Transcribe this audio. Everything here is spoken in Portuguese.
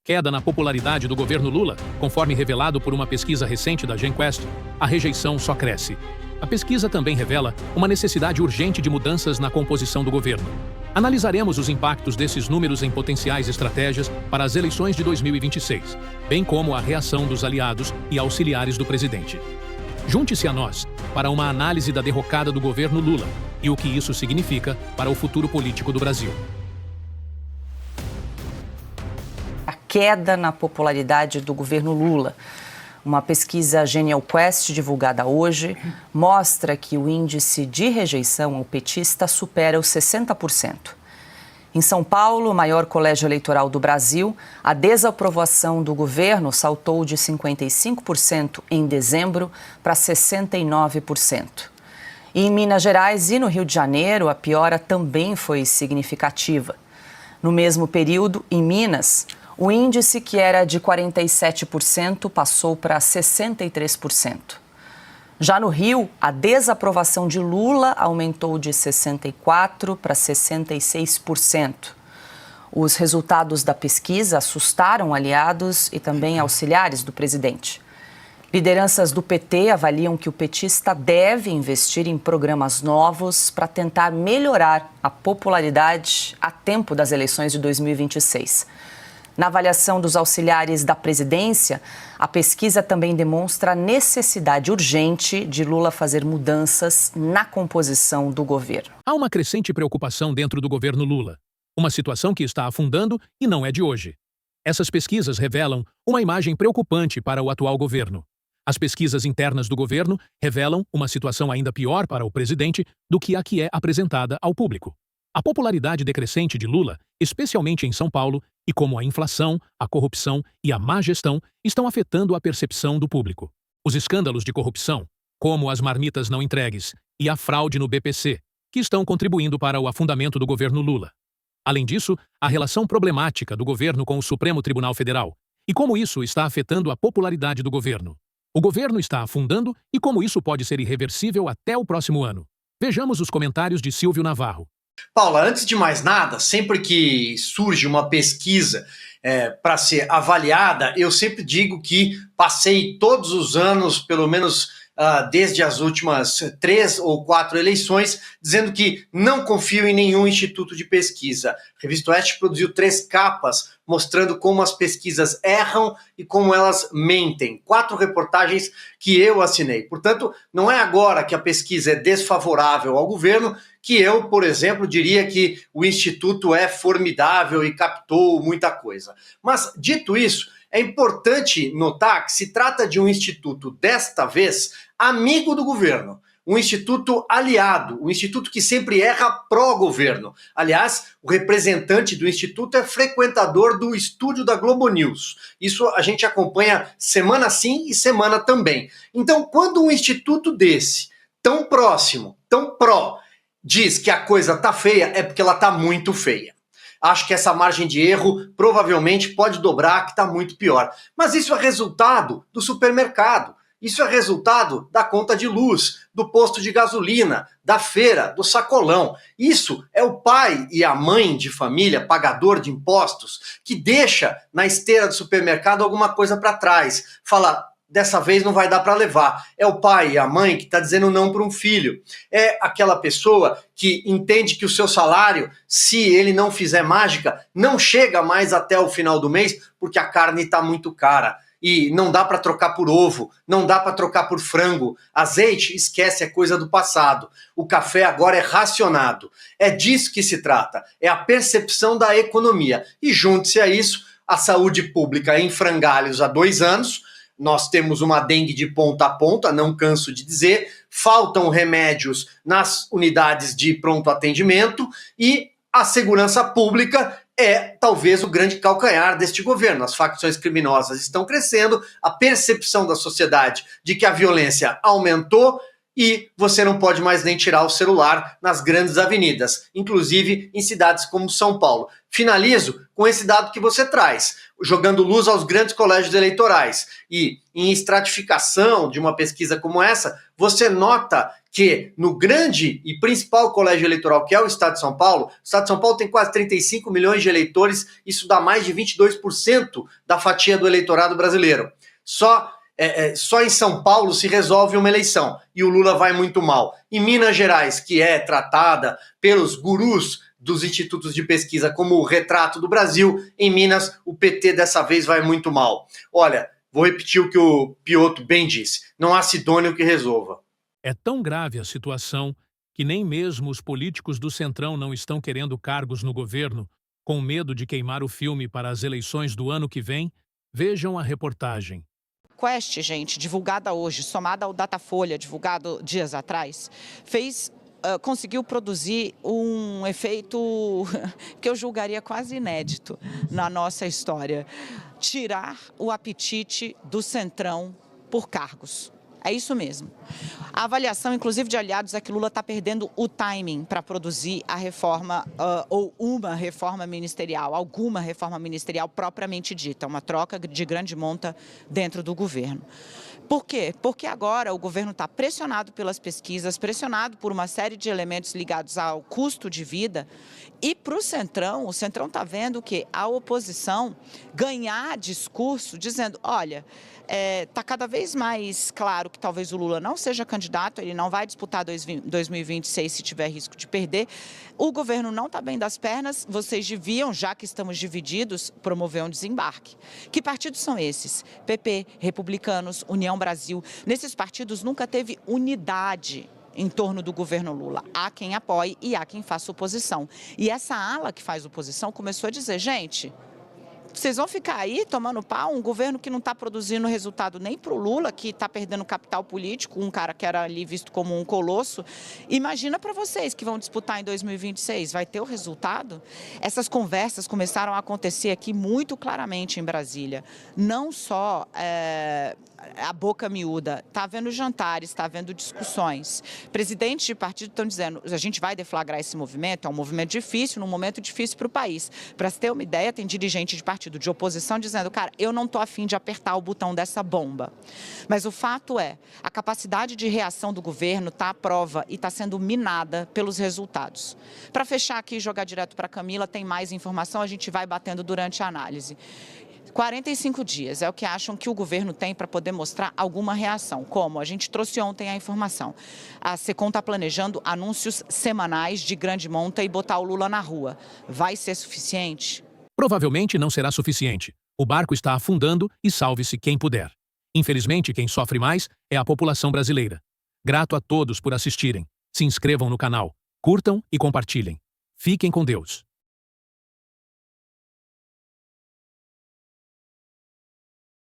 queda na popularidade do governo Lula, conforme revelado por uma pesquisa recente da GenQuest, a rejeição só cresce. A pesquisa também revela uma necessidade urgente de mudanças na composição do governo. Analisaremos os impactos desses números em potenciais estratégias para as eleições de 2026, bem como a reação dos aliados e auxiliares do presidente. Junte-se a nós para uma análise da derrocada do governo Lula e o que isso significa para o futuro político do Brasil. A queda na popularidade do governo Lula. Uma pesquisa GenialQuest divulgada hoje mostra que o índice de rejeição ao petista supera os 60%. Em São Paulo, o maior colégio eleitoral do Brasil, a desaprovação do governo saltou de 55% em dezembro para 69%. E em Minas Gerais e no Rio de Janeiro, a piora também foi significativa. No mesmo período, em Minas, o índice, que era de 47%, passou para 63%. Já no Rio, a desaprovação de Lula aumentou de 64% para 66%. Os resultados da pesquisa assustaram aliados e também auxiliares do presidente. Lideranças do PT avaliam que o petista deve investir em programas novos para tentar melhorar a popularidade a tempo das eleições de 2026. Na avaliação dos auxiliares da presidência, a pesquisa também demonstra a necessidade urgente de Lula fazer mudanças na composição do governo. Há uma crescente preocupação dentro do governo Lula, uma situação que está afundando e não é de hoje. Essas pesquisas revelam uma imagem preocupante para o atual governo. As pesquisas internas do governo revelam uma situação ainda pior para o presidente do que a que é apresentada ao público. A popularidade decrescente de Lula, especialmente em São Paulo, e como a inflação, a corrupção e a má gestão estão afetando a percepção do público. Os escândalos de corrupção, como as marmitas não entregues e a fraude no BPC, que estão contribuindo para o afundamento do governo Lula. Além disso, a relação problemática do governo com o Supremo Tribunal Federal e como isso está afetando a popularidade do governo. O governo está afundando e como isso pode ser irreversível até o próximo ano. Vejamos os comentários de Silvio Navarro. Paula, antes de mais nada, sempre que surge uma pesquisa para ser avaliada, eu sempre digo que passei todos os anos, pelo menos desde as últimas 3 ou 4 eleições, dizendo que não confio em nenhum instituto de pesquisa. A Revista Oeste produziu 3 capas mostrando como as pesquisas erram e como elas mentem. 4 reportagens que eu assinei. Portanto, não é agora que a pesquisa é desfavorável ao governo que eu, por exemplo, diria que o Instituto é formidável e captou muita coisa. Mas, dito isso, é importante notar que se trata de um instituto, desta vez, amigo do governo. Um instituto aliado, um instituto que sempre erra pró-governo. Aliás, o representante do instituto é frequentador do estúdio da Globo News. Isso a gente acompanha semana sim e semana também. Então, quando um instituto desse, tão próximo, tão pró, diz que a coisa tá feia, é porque ela tá muito feia. Acho que essa margem de erro provavelmente pode dobrar, que está muito pior. Mas isso é resultado do supermercado. Isso é resultado da conta de luz, do posto de gasolina, da feira, do sacolão. Isso é o pai e a mãe de família, pagador de impostos, que deixa na esteira do supermercado alguma coisa para trás. Fala, dessa vez não vai dar para levar. É o pai e a mãe que está dizendo não para um filho. É aquela pessoa que entende que o seu salário, se ele não fizer mágica, não chega mais até o final do mês porque a carne está muito cara. E não dá para trocar por ovo, não dá para trocar por frango. Azeite, esquece, é coisa do passado. O café agora é racionado. É disso que se trata. É a percepção da economia. E junte-se a isso, a saúde pública em frangalhos há 2 anos. Nós temos uma dengue de ponta a ponta, não canso de dizer. Faltam remédios nas unidades de pronto atendimento e a segurança pública é talvez o grande calcanhar deste governo. As facções criminosas estão crescendo, a percepção da sociedade de que a violência aumentou e você não pode mais nem tirar o celular nas grandes avenidas, inclusive em cidades como São Paulo. Finalizo com esse dado que você traz, jogando luz aos grandes colégios eleitorais. E em estratificação de uma pesquisa como essa, você nota que no grande e principal colégio eleitoral, que é o Estado de São Paulo, o Estado de São Paulo tem quase 35 milhões de eleitores, isso dá mais de 22% da fatia do eleitorado brasileiro. Só em São Paulo se resolve uma eleição e o Lula vai muito mal. Em Minas Gerais, que é tratada pelos gurus dos institutos de pesquisa como o retrato do Brasil, em Minas o PT dessa vez vai muito mal. Olha, vou repetir o que o Piotr bem disse, não há Sidônio que resolva. É tão grave a situação que nem mesmo os políticos do Centrão não estão querendo cargos no governo, com medo de queimar o filme para as eleições do ano que vem. Vejam a reportagem. Quest, gente, divulgada hoje, somada ao Datafolha, divulgado dias atrás, conseguiu produzir um efeito que eu julgaria quase inédito na nossa história. Tirar o apetite do Centrão por cargos. É isso mesmo. A avaliação, inclusive, de aliados é que Lula está perdendo o timing para produzir a reforma ou uma reforma ministerial, alguma reforma ministerial propriamente dita, uma troca de grande monta dentro do governo. Por quê? Porque agora o governo está pressionado pelas pesquisas, pressionado por uma série de elementos ligados ao custo de vida e para o Centrão está vendo que a oposição ganhar discurso dizendo, olha, está cada vez mais claro que talvez o Lula não seja candidato, ele não vai disputar 2026 se tiver risco de perder. O governo não está bem das pernas, vocês deviam, já que estamos divididos, promover um desembarque. Que partidos são esses? PP, Republicanos, União Brasil. Nesses partidos nunca teve unidade em torno do governo Lula. Há quem apoie e há quem faça oposição. E essa ala que faz oposição começou a dizer, gente, vocês vão ficar aí tomando pau, um governo que não está produzindo resultado nem para o Lula, que está perdendo capital político, um cara que era ali visto como um colosso. Imagina para vocês que vão disputar em 2026, vai ter o resultado? Essas conversas começaram a acontecer aqui muito claramente em Brasília. Não só a boca miúda, está havendo jantares, está havendo discussões. Presidentes de partido estão dizendo, a gente vai deflagrar esse movimento, é um movimento difícil, num momento difícil para o país. Para se ter uma ideia, tem dirigente de partido de oposição dizendo, cara, eu não estou afim de apertar o botão dessa bomba. Mas o fato é, a capacidade de reação do governo está à prova e está sendo minada pelos resultados. Para fechar aqui e jogar direto para a Camila, tem mais informação, a gente vai batendo durante a análise. 45 dias é o que acham que o governo tem para poder mostrar alguma reação. Como? A gente trouxe ontem a informação. A Secom está planejando anúncios semanais de grande monta e botar o Lula na rua. Vai ser suficiente? Provavelmente não será suficiente. O barco está afundando e salve-se quem puder. Infelizmente, quem sofre mais é a população brasileira. Grato a todos por assistirem. Se inscrevam no canal, curtam e compartilhem. Fiquem com Deus.